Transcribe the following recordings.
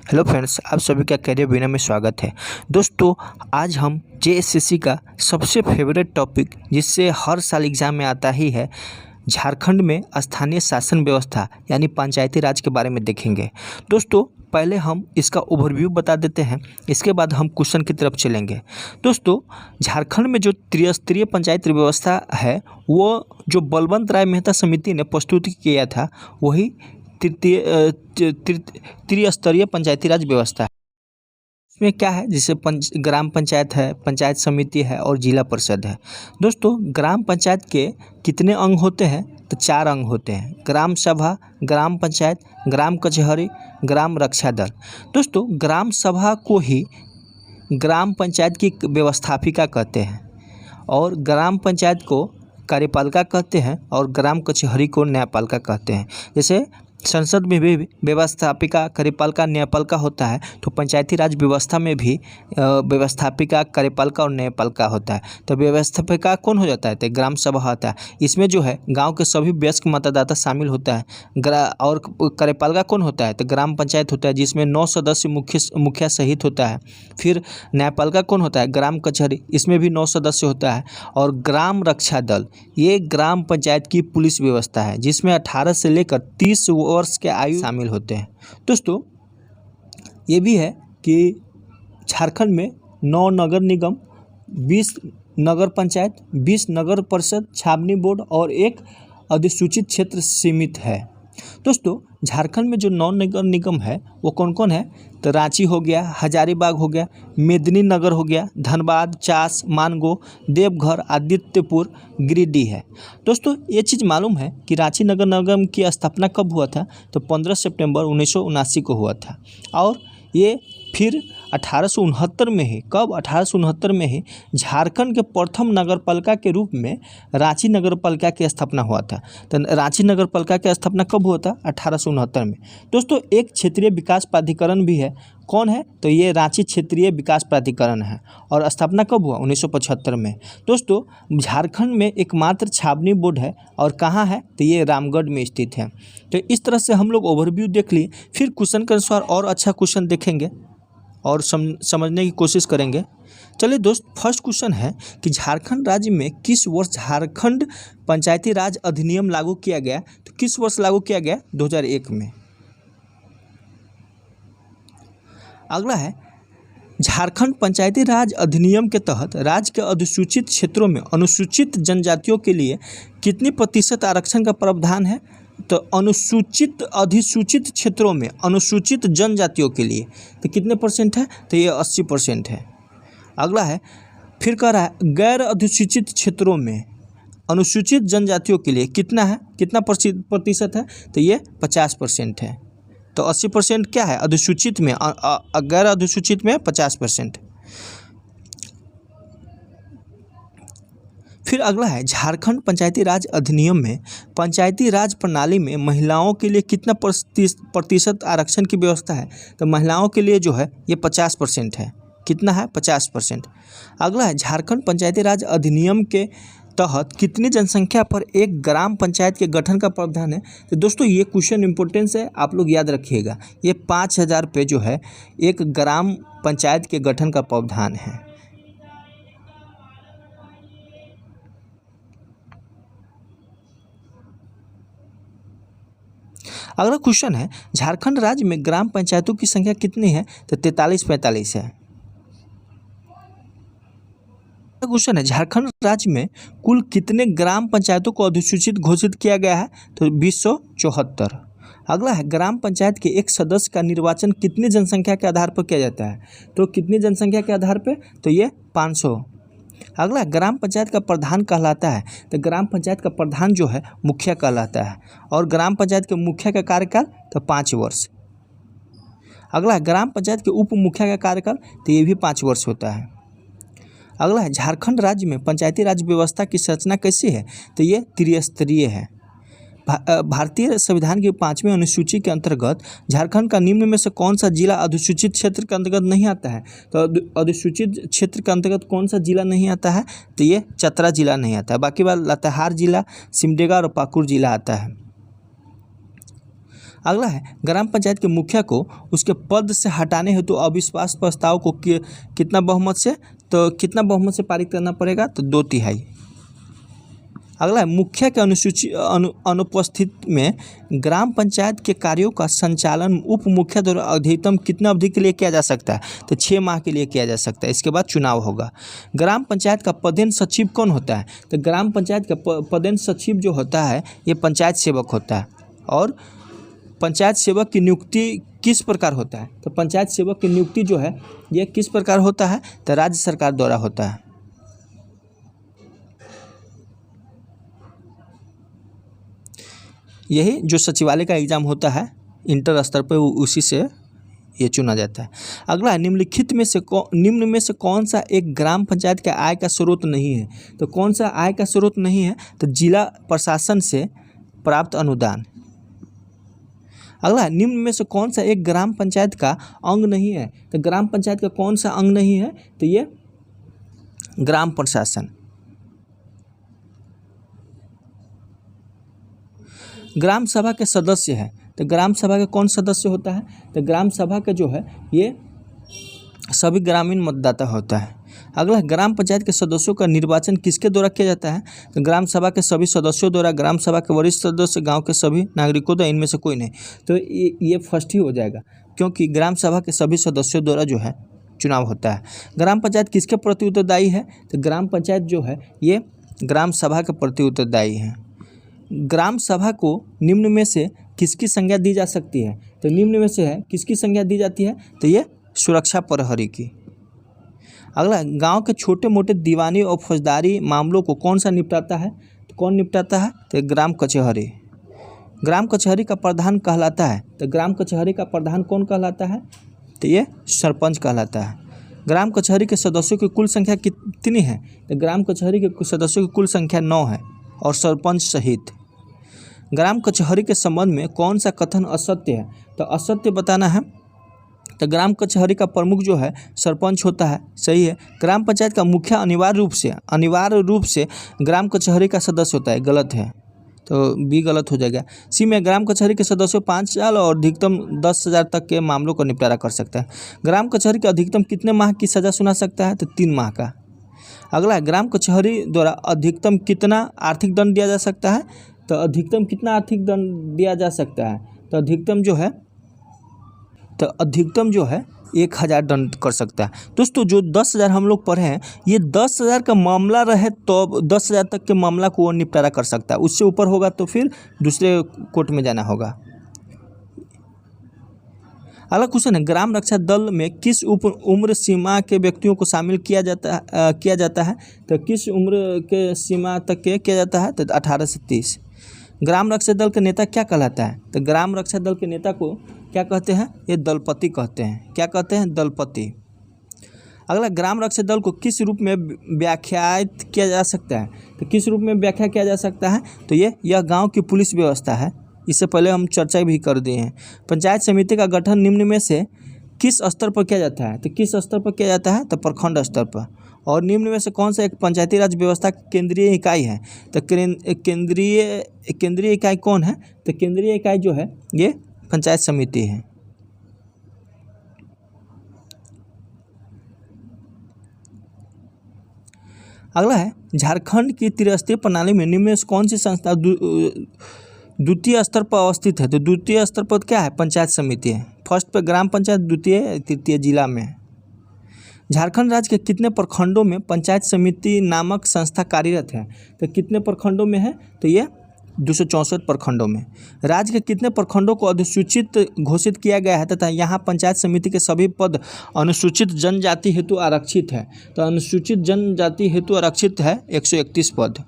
Hello friends, आप सभी का करियर बिना में स्वागत है। दोस्तों, आज हम जेएसएससी का सबसे फेवरेट टॉपिक जिससे हर साल एग्ज़ाम में आता ही है, झारखंड में स्थानीय शासन व्यवस्था यानी पंचायती राज के बारे में देखेंगे। दोस्तों, पहले हम इसका ओवरव्यू बता देते हैं, इसके बाद हम क्वेश्चन की तरफ चलेंगे। दोस्तों, झारखंड में जो त्रिस्तरीय पंचायत व्यवस्था है, वो जो बलवंत राय मेहता समिति ने प्रस्तुत किया था, वही त्रिस्तरीय पंचायती राज व्यवस्था है। इसमें क्या है, जैसे ग्राम पंचायत है, पंचायत समिति है और जिला परिषद है। दोस्तों, ग्राम पंचायत के कितने अंग होते हैं? तो 4 अंग होते हैं: ग्राम सभा, ग्राम पंचायत, ग्राम कचहरी, ग्राम रक्षा दल। दोस्तों, ग्राम सभा को ही ग्राम पंचायत की व्यवस्थापिका कहते हैं और ग्राम पंचायत को कार्यपालिका कहते हैं और ग्राम कचहरी को न्यायपालिका कहते हैं। जैसे संसद में भी व्यवस्थापिका, कार्यपालिका, न्यायपालिका होता है, तो पंचायती राज व्यवस्था में भी व्यवस्थापिका, कार्यपालिका और न्यायपालिका होता है। तो व्यवस्थापिका कौन हो जाता है? तो ग्राम सभा होता है। इसमें जो है गांव के सभी वयस्क मतदाता शामिल होता है। और कार्यपालिका कौन होता है? तो ग्राम पंचायत होता है, जिसमें 9 सदस्य मुखिया सहित होता है। फिर न्यायपालिका कौन होता है? ग्राम कचहरी, इसमें भी 9 सदस्य होता है। और ग्राम रक्षा दल, ये ग्राम पंचायत की पुलिस व्यवस्था है, जिसमें 18 से लेकर 30 वर्ष के आयु शामिल होते हैं। दोस्तों, ये भी है कि झारखंड में 9 नगर निगम, 20 नगर पंचायत, 20 नगर परिषद, छावनी बोर्ड और 1 अधिसूचित क्षेत्र सीमित है। दोस्तों, झारखंड में जो 9 नगर निगम है वो कौन कौन है? तो रांची हो गया, हजारीबाग हो गया, मेदिनीनगर हो गया, धनबाद, चास, मानगो, देवघर, आदित्यपुर, गिरिडीह है। दोस्तों, ये चीज़ मालूम है कि रांची नगर निगम की स्थापना कब हुआ था? तो 15 सितंबर 1979 को हुआ था। और ये फिर 1869 में ही, कब? 1869 में ही झारखंड के प्रथम नगरपालिका के रूप में रांची नगरपालिका की स्थापना हुआ था। तो रांची नगरपालिका की स्थापना कब हुआ था? 1869 में। दोस्तों, एक क्षेत्रीय विकास प्राधिकरण भी है। कौन है? तो ये रांची क्षेत्रीय विकास प्राधिकरण है। और स्थापना कब हुआ? 1975 में। दोस्तों, झारखंड में एकमात्र छावनी बोर्ड है। और कहाँ है? तो ये रामगढ़ में स्थित है। तो इस तरह से हम लोग ओवरव्यू देख लिए। फिर क्वेश्चन के अनुसार और अच्छा क्वेश्चन देखेंगे और समझने की कोशिश करेंगे। चलिए दोस्त, फर्स्ट क्वेश्चन है कि झारखंड राज्य में किस वर्ष झारखंड पंचायती राज अधिनियम लागू किया गया? तो किस वर्ष लागू किया गया? 2001 में। अगला है, झारखंड पंचायती राज अधिनियम के तहत राज्य के अधिसूचित क्षेत्रों में अनुसूचित जनजातियों के लिए कितनी प्रतिशत आरक्षण का प्रावधान है? तो अधिसूचित क्षेत्रों में अनुसूचित जनजातियों के लिए तो कितने % है? तो ये 80% है। अगला है, फिर कह रहा है गैर अधिसूचित क्षेत्रों में अनुसूचित जनजातियों के लिए कितना प्रतिशत है? तो ये 50% है। तो 80% क्या है? अधिसूचित में, गैर अधिसूचित में 50%। फिर अगला है, झारखंड पंचायती राज अधिनियम में पंचायती राज प्रणाली में महिलाओं के लिए कितना प्रतिशत आरक्षण की व्यवस्था है? तो महिलाओं के लिए जो है ये 50% है। कितना है? 50%। अगला है, झारखंड पंचायती राज अधिनियम के तहत कितनी जनसंख्या पर एक ग्राम पंचायत के गठन का प्रावधान है? तो दोस्तों, ये क्वेश्चन इंपॉर्टेंस है, आप लोग याद रखिएगा। ये 5000 पे जो है एक ग्राम पंचायत के गठन का प्रावधान है। अगला क्वेश्चन है, झारखंड राज्य में ग्राम पंचायतों की संख्या कितनी है? तो 43-45 है। क्वेश्चन है, झारखंड राज्य में कुल कितने ग्राम पंचायतों को अधिसूचित घोषित किया गया है? तो 274। अगला है, ग्राम पंचायत के एक सदस्य का निर्वाचन कितनी जनसंख्या के आधार पर किया जाता है? तो कितनी जनसंख्या के आधार पर? तो ये 500। अगला, ग्राम पंचायत का प्रधान कहलाता है? तो ग्राम पंचायत का प्रधान जो है मुखिया कहलाता है। और ग्राम पंचायत के मुखिया का कार्यकाल तो 5 वर्ष। अगला, ग्राम पंचायत के उप मुखिया का कार्यकाल तो ये भी 5 वर्ष होता है। अगला है, झारखंड राज्य में पंचायती राज व्यवस्था की संरचना कैसी है? तो ये त्रिस्तरीय है। भारतीय संविधान की 5वीं अनुसूची के अंतर्गत झारखंड का निम्न में से कौन सा जिला अधिसूचित क्षेत्र के अंतर्गत नहीं आता है? तो अधिसूचित क्षेत्र के अंतर्गत कौन सा जिला नहीं आता है? तो ये चतरा जिला नहीं आता है। बाकी बात लातेहार जिला, सिमडेगा और पाकुड़ जिला आता है। अगला है ग्राम पंचायत के मुखिया को उसके पद से हटाने हेतु अविश्वास प्रस्ताव को कितना बहुमत से, तो कितना बहुमत से पारित करना पड़ेगा, तो 2/3। अगला है मुखिया के अनुपस्थिति में ग्राम पंचायत के कार्यों का संचालन उप मुखिया द्वारा अधिकतम कितना अवधि के लिए किया जा सकता है, तो 6 माह के लिए किया जा सकता है। इसके बाद चुनाव होगा। ग्राम पंचायत का पदेन सचिव कौन होता है, तो ग्राम पंचायत का पदेन सचिव जो होता है ये पंचायत सेवक होता है। और पंचायत सेवक की नियुक्ति किस प्रकार होता है, तो पंचायत सेवक की नियुक्ति जो है ये किस प्रकार होता है, तो राज्य सरकार द्वारा होता है। यही जो सचिवालय का एग्ज़ाम होता है इंटर स्तर पर, उसी से ये चुना जाता है। अगला है निम्न में से कौन सा एक ग्राम पंचायत के आय का स्रोत नहीं है, तो कौन सा आय का स्रोत नहीं है, तो जिला प्रशासन से प्राप्त अनुदान। अगला है निम्न में से कौन सा एक ग्राम पंचायत का अंग नहीं है, तो ग्राम पंचायत का कौन सा अंग नहीं है, तो ये ग्राम प्रशासन। ग्राम सभा के सदस्य है, तो ग्राम सभा का कौन सदस्य होता है, तो ग्राम सभा का जो है ये सभी ग्रामीण मतदाता होता है। अगला ग्राम पंचायत के सदस्यों का निर्वाचन किसके द्वारा किया जाता है, तो ग्राम सभा के सभी सदस्यों द्वारा, ग्राम सभा के वरिष्ठ सदस्य, गांव के सभी नागरिकों द्वारा, इनमें से कोई नहीं। तो ये फर्स्ट ही हो जाएगा, क्योंकि ग्राम सभा के सभी सदस्यों द्वारा जो है चुनाव होता है। ग्राम पंचायत किसके प्रति उत्तरदायी है, तो ग्राम पंचायत जो है ये ग्राम सभा के प्रति उत्तरदायी है। ग्राम सभा को निम्न में से किसकी संज्ञा दी जा सकती है, तो निम्न में से है किसकी संज्ञा दी जाती है, तो ये सुरक्षा प्रहरी की। अगला गांव के छोटे मोटे दीवानी और फौजदारी मामलों को कौन सा निपटाता है, तो कौन निपटाता है, तो ग्राम कचहरी। ग्राम कचहरी का प्रधान कहलाता है, तो ग्राम कचहरी का प्रधान कौन कहलाता है, तो ये सरपंच कहलाता है। ग्राम कचहरी के सदस्यों की कुल संख्या कितनी है, तो ग्राम कचहरी के सदस्यों की कुल संख्या 9 है, और सरपंच सहित। ग्राम कचहरी के संबंध में कौन सा कथन असत्य है, तो असत्य बताना है, तो ग्राम कचहरी का प्रमुख जो है सरपंच होता है, सही है। ग्राम पंचायत का मुखिया अनिवार्य रूप से ग्राम कचहरी का सदस्य होता है, गलत है, तो बी गलत हो जाएगा। सी में ग्राम कचहरी के सदस्यों 5 साल और अधिकतम 10,000 तक के मामलों का निपटारा कर सकता है। ग्राम कचहरी के अधिकतम कितने माह की सज़ा सुना सकता है, तो 3 माह का। अगला ग्राम कचहरी द्वारा अधिकतम कितना आर्थिक दंड दिया जा सकता है, तो अधिकतम कितना आर्थिक दंड दिया जा सकता है, तो अधिकतम जो है 1,000 दंड कर सकता है। दोस्तों जो 10,000 हम लोग पढ़े हैं, ये 10,000 का मामला रहे तो 10,000 तक के मामला को वो निपटारा कर सकता है। उससे ऊपर होगा तो फिर दूसरे कोर्ट में जाना होगा। अगला क्वेश्चन है ग्राम रक्षा दल में किस उम्र सीमा के व्यक्तियों को शामिल किया जाता है, तो किस उम्र के सीमा तक के किया जाता है, तो 18 से 30। ग्राम रक्षा दल के नेता क्या कहलाता है, तो ग्राम रक्षा दल के नेता को क्या कहते हैं, ये दलपति कहते हैं। क्या कहते हैं, दलपति। अगला ग्राम रक्षा दल को किस रूप में व्याख्यात किया जा सकता है, तो किस रूप में व्याख्या किया जा सकता है, तो यह गांव की पुलिस व्यवस्था है। इससे पहले हम चर्चा भी कर दिए हैं। पंचायत समिति का गठन निम्न में से किस स्तर पर किया जाता है, तो किस स्तर पर किया जाता है, तो प्रखंड स्तर पर। और निम्न में से कौन सा एक पंचायती राज व्यवस्था की केंद्रीय इकाई है, तो केंद्रीय इकाई कौन है, तो केंद्रीय इकाई जो है ये पंचायत समिति है। अगला है झारखंड की त्रिस्तरीय प्रणाली में निम्न में से कौन सी संस्था द्वितीय स्तर पर अवस्थित है, तो द्वितीय स्तर पर क्या है, पंचायत समिति है। फर्स्ट पे ग्राम पंचायत, द्वितीय तृतीय जिला में। झारखंड राज्य के कितने प्रखंडों में पंचायत समिति नामक संस्था कार्यरत है, तो कितने प्रखंडों में है, तो ये 264 प्रखंडों में। राज्य के कितने प्रखंडों को अधिसूचित घोषित किया गया है तथा यहाँ पंचायत समिति के सभी पद अनुसूचित जनजाति हेतु आरक्षित है, तो अनुसूचित जनजाति हेतु आरक्षित है 131 पद।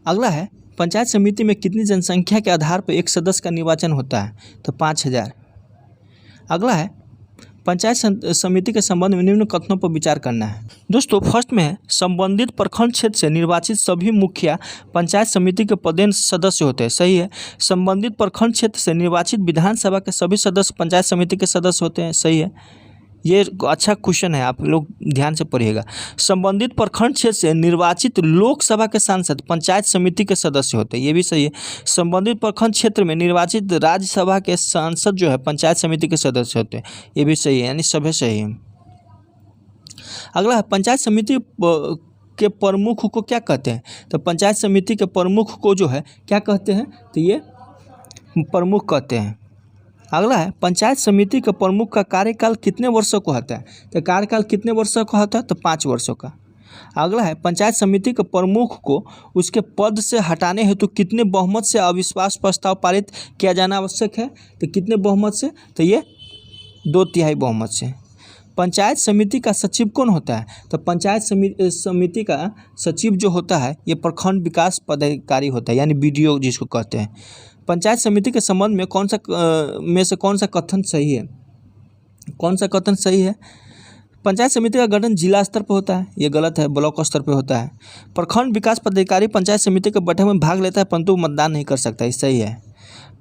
अगला है पंचायत समिति में कितनी जनसंख्या के आधार पर एक सदस्य का निर्वाचन होता है, तो 5,000। अगला है पंचायत समिति के संबंध में निम्न कथनों पर विचार करना है। दोस्तों फर्स्ट में है संबंधित प्रखंड क्षेत्र से निर्वाचित सभी मुखिया पंचायत समिति के पदेन सदस्य होते हैं, सही है। संबंधित प्रखंड क्षेत्र से निर्वाचित विधानसभा के सभी सदस्य पंचायत समिति के सदस्य होते हैं, सही है। ये अच्छा क्वेश्चन है, आप लोग ध्यान से पढ़िएगा। संबंधित प्रखंड क्षेत्र से निर्वाचित लोकसभा के सांसद पंचायत समिति के सदस्य होते हैं, ये भी सही है। संबंधित प्रखंड क्षेत्र में निर्वाचित राज्यसभा के सांसद जो है पंचायत समिति के सदस्य होते हैं, ये भी सही है, यानी सभी सही है। अगला है पंचायत समिति के प्रमुख को क्या कहते हैं? तो पंचायत समिति के प्रमुख को जो है क्या कहते हैं? तो ये प्रमुख कहते हैं। अगला है पंचायत समिति के प्रमुख का कार्यकाल कितने वर्षों का होता है? तो कार्यकाल कितने वर्षों का होता है? तो 5 वर्षों का। अगला है पंचायत समिति के प्रमुख को उसके पद से हटाने हेतु कितने बहुमत से अविश्वास प्रस्ताव पारित किया जाना आवश्यक है? तो कितने बहुमत से? तो ये 2/3 बहुमत से। पंचायत समिति का सचिव कौन होता है? तो पंचायत समिति का सचिव जो होता है ये प्रखंड विकास पदाधिकारी होता है, यानी BDO जिसको कहते हैं। पंचायत समिति के संबंध में कौन सा कथन सही है? कौन सा कथन सही है? पंचायत समिति का गठन जिला स्तर पर होता है, ये गलत है, ब्लॉक स्तर पर होता है। प्रखंड विकास पदाधिकारी पंचायत समिति के बैठक में भाग लेता है परंतु मतदान नहीं कर सकता, ये सही है।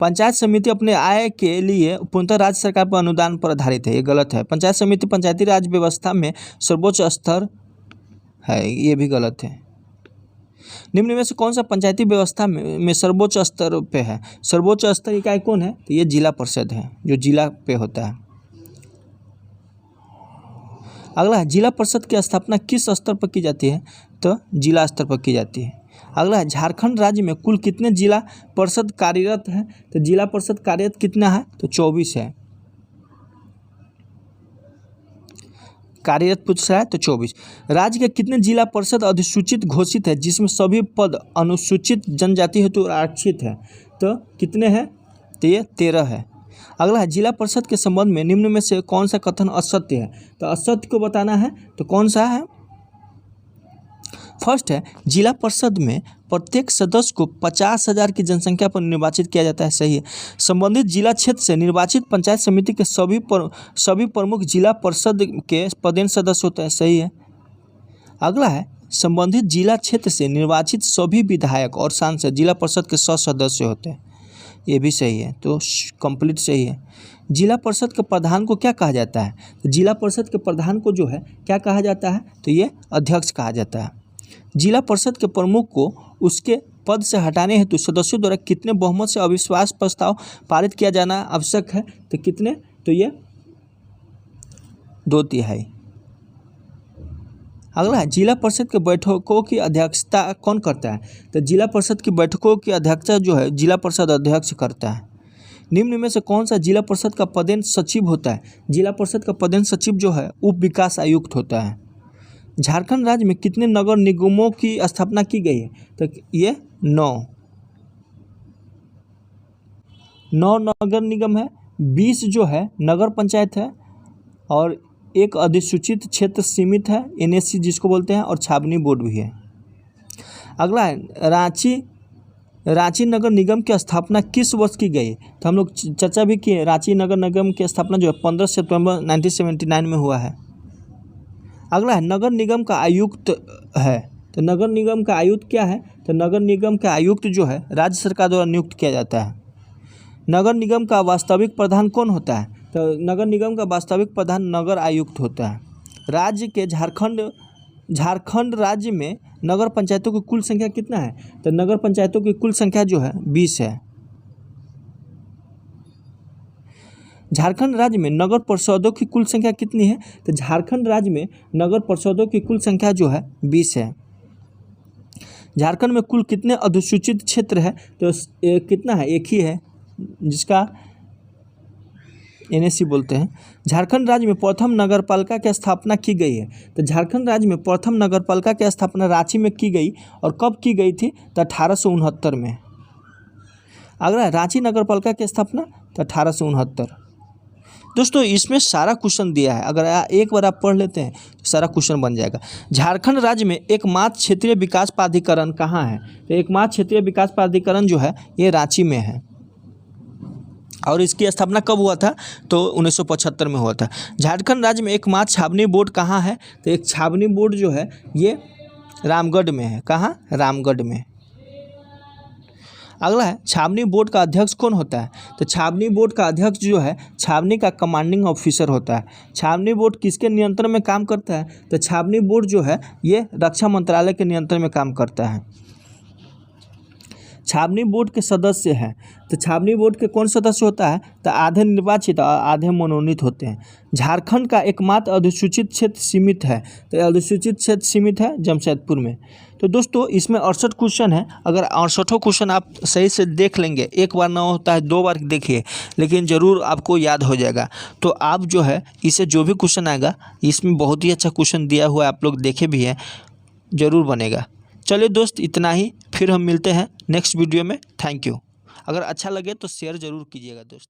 पंचायत समिति अपने आय के लिए पूर्णतः राज्य सरकार पर अनुदान पर आधारित है, ये गलत है। पंचायत समिति पंचायती राज व्यवस्था में सर्वोच्च स्तर है, ये भी गलत है। निम्न में से कौन सा पंचायती व्यवस्था में सर्वोच्च स्तर पे है? सर्वोच्च स्तर इकाई कौन है? तो ये जिला परिषद है, जो जिला पे होता है। अगला है जिला परिषद की स्थापना किस स्तर पर की जाती है? तो जिला स्तर पर की जाती है। अगला है झारखंड राज्य में कुल कितने जिला परिषद कार्यरत है? तो जिला परिषद कार्यरत कितना है? तो 24 है। कार्यरत पूछ रहा है तो 24। राज्य के कितने जिला परिषद अधिसूचित घोषित है जिसमें सभी पद अनुसूचित जनजाति हेतु आरक्षित है? तो कितने हैं? तो ये 13 है। अगला है जिला परिषद के संबंध में निम्न में से कौन सा कथन असत्य है? तो असत्य को बताना है, तो कौन सा है? फर्स्ट है जिला परिषद में प्रत्येक सदस्य को 50,000 की जनसंख्या पर निर्वाचित किया जाता है, सही है। संबंधित जिला क्षेत्र से निर्वाचित पंचायत समिति के सभी प्रमुख जिला परिषद के पदेन सदस्य होते हैं, सही है। अगला है संबंधित जिला क्षेत्र से निर्वाचित सभी विधायक और सांसद जिला परिषद के सदस्य होते हैं, ये भी सही है, तो कंप्लीट सही है। जिला परिषद के प्रधान को क्या कहा जाता है? तो जिला परिषद के प्रधान को जो है क्या कहा जाता है? तो ये अध्यक्ष कहा जाता है। जिला परिषद के प्रमुख को उसके पद से हटाने हेतु सदस्यों द्वारा कितने बहुमत से अविश्वास प्रस्ताव पारित किया जाना आवश्यक है? तो कितने? तो ये 2/3। अगला है जिला परिषद के बैठकों की अध्यक्षता कौन करता है? तो जिला परिषद की बैठकों की अध्यक्षता जो है जिला परिषद अध्यक्ष करता है। निम्न में से कौन सा जिला परिषद का पदेन सचिव होता है? जिला परिषद का पदेन सचिव जो है उप विकास आयुक्त होता है। झारखंड राज्य में कितने नगर निगमों की स्थापना की गई है? तो ये 9 नगर निगम है, 20 जो है नगर पंचायत है और एक अधिसूचित क्षेत्र सीमित है NSC जिसको बोलते हैं, और छावनी बोर्ड भी है। अगला है रांची नगर निगम की स्थापना किस वर्ष की गई? तो हम लोग चर्चा भी किए, रांची नगर निगम की स्थापना जो है 15 सितंबर 1979 में हुआ है। अगला है नगर निगम का आयुक्त है, तो नगर निगम का आयुक्त क्या है? तो नगर निगम का आयुक्त जो है राज्य सरकार द्वारा नियुक्त किया जाता है। नगर निगम का वास्तविक प्रधान कौन होता है? तो नगर निगम का वास्तविक प्रधान नगर आयुक्त होता है। राज्य के झारखंड राज्य में नगर पंचायतों की कुल संख्या कितना है? तो नगर पंचायतों की कुल संख्या जो है 20 है। झारखंड राज्य में नगर परिषदों की कुल संख्या कितनी है? तो झारखंड राज्य में नगर परिषदों की कुल संख्या जो है 20 है। झारखंड में कुल कितने अधिसूचित क्षेत्र है? तो कितना है? एक ही है जिसका NSC बोलते हैं। झारखंड राज्य में प्रथम नगरपालिका की स्थापना की गई है, तो झारखंड राज्य में प्रथम नगरपालिका की स्थापना रांची में की गई और कब की गई थी? तो 1869 में। अगला रांची नगरपालिका की स्थापना तो 1869। दोस्तों इसमें सारा क्वेश्चन दिया है, अगर एक बार आप पढ़ लेते हैं तो सारा क्वेश्चन बन जाएगा। झारखंड राज्य में एकमात्र क्षेत्रीय विकास प्राधिकरण कहाँ है? तो एकमात्र क्षेत्रीय विकास प्राधिकरण जो है ये रांची में है, और इसकी स्थापना कब हुआ था? तो 1975 में हुआ था। झारखंड राज्य में एकमात्र छावनी बोर्ड कहाँ है? तो एक छावनी बोर्ड जो है ये रामगढ़ में है। कहाँ? रामगढ़ में। अगला है छावनी बोर्ड का अध्यक्ष कौन होता है? तो छावनी बोर्ड का अध्यक्ष जो है छावनी का कमांडिंग ऑफिसर होता है। छावनी बोर्ड किसके नियंत्रण में काम करता है? तो छावनी बोर्ड जो है ये रक्षा मंत्रालय के नियंत्रण में काम करता है। छावनी बोर्ड के सदस्य हैं, तो छावनी बोर्ड के कौन सदस्य होता है? तो आधे निर्वाचित और आधे मनोनीत होते हैं। झारखंड का एकमात्र अधिसूचित क्षेत्र सीमित है, तो अधिसूचित क्षेत्र सीमित है जमशेदपुर में। तो दोस्तों इसमें 68 क्वेश्चन है। अगर 68 क्वेश्चन आप सही से देख लेंगे, एक बार ना होता है 2 बार देखिए, लेकिन ज़रूर आपको याद हो जाएगा। तो आप जो है इसे जो भी क्वेश्चन आएगा, इसमें बहुत ही अच्छा क्वेश्चन दिया हुआ है, आप लोग देखे भी हैं, ज़रूर बनेगा। चलिए दोस्त इतना ही, फिर हम मिलते हैं नेक्स्ट वीडियो में। Thank you. अगर अच्छा लगे तो शेयर ज़रूर कीजिएगा दोस्त।